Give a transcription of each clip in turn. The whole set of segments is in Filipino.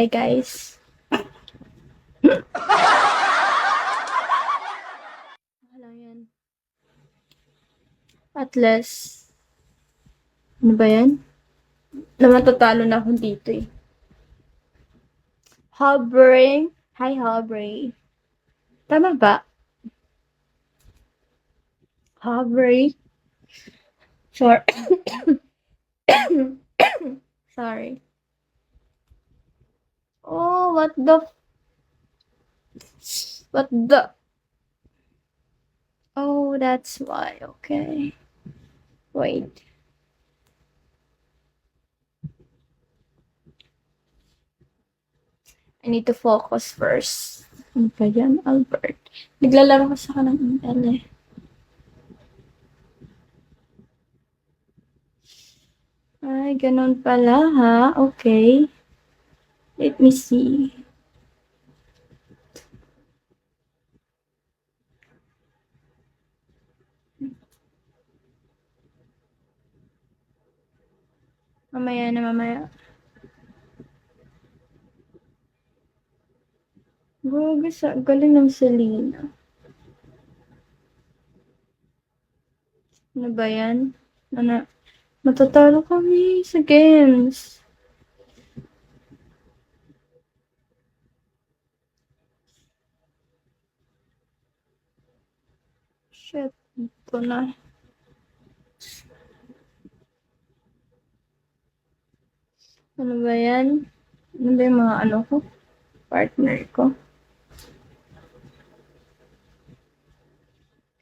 Hi guys. Wala yan. Atlas. Ano ba yan? Naman tatalo na ako dito eh. Hovering. Hi, hovering. Tama ba? Hovering. Sorry. Sorry. Oh, what the? Oh, that's why. Okay. Wait. I need to focus first. Ano pa yan, Albert? Naglalaro ka sa kanang ML eh. Ay, ganun pala ha. Okay. Let me see. Mamaya na mamaya. Galing ng Selena. Ano ba yan? Ano? Matatalo kami sa games. Shit. Ito na. Ano ba yan? Ano ba yung mga ano ko? Partner ko?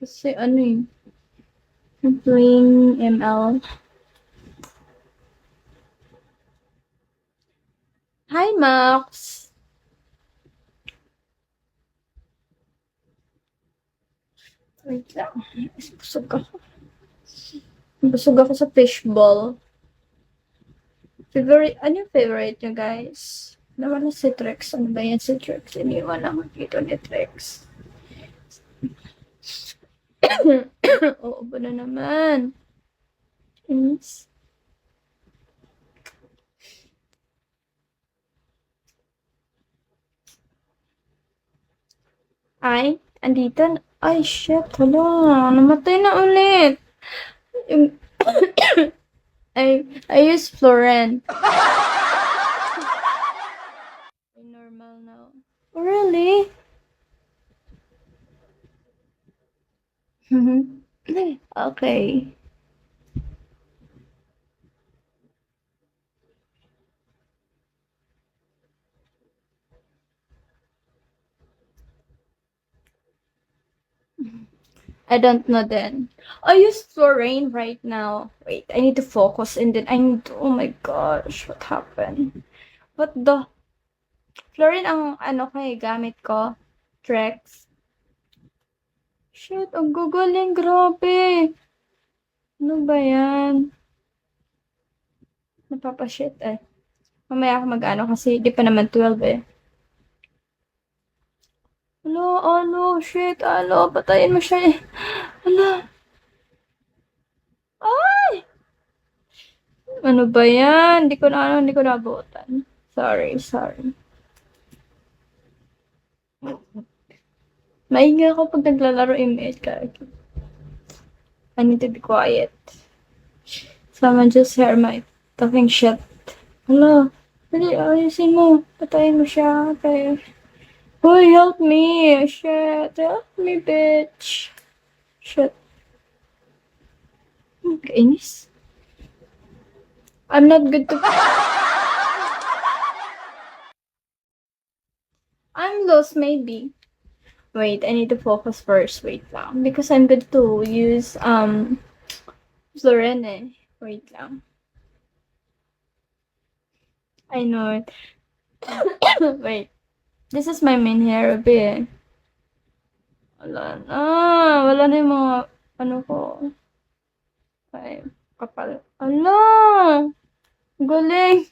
Kasi ano eh. I'm playing ML. Hi, Max! Wait lang. Busog ako. Busog ako sa fishball. Ano yung favorite nyo, guys? Naman na si Trex. Ano ba yan si Trex? Iniwan ako dito ni Trex. Oo ba na naman? Inis. Ay, andito na. Ay, shit. Hala, namatay na ulit. Yung, I use Floren. Normal now. Oh, really? Okay. I don't know then. I use Florain right now. Wait, I need to focus and then I need to, oh my gosh, what happened? What the? Florain ang ano ko gamit ko. Trex. Shit, ang gagaling, grabe. Ano ba yan? Napapashit eh. Mamaya ako mag-ano kasi di pa naman 12 eh. Shit, patayin mo siya eh. Alo. Ay! Ano ba yan? Hindi ko nabutan. Sorry. Maingay ako pag naglalaro email ka. I need to be quiet. Someone just heard my talking shit. Hala, dali, ayusin mo. Patayin mo siya. Okay. Hoy, help me. Shit, help me, bitch. Shit. Kainis. I'm not good to... I'm lost, maybe. Wait, I need to focus first. Wait lang. Because I'm good to use, Florene. Wait lang. I know it. Wait. This is my main hero, be. Wala na. Wala na yung mga, ano ko. Ay, kapal. Ala! Galing!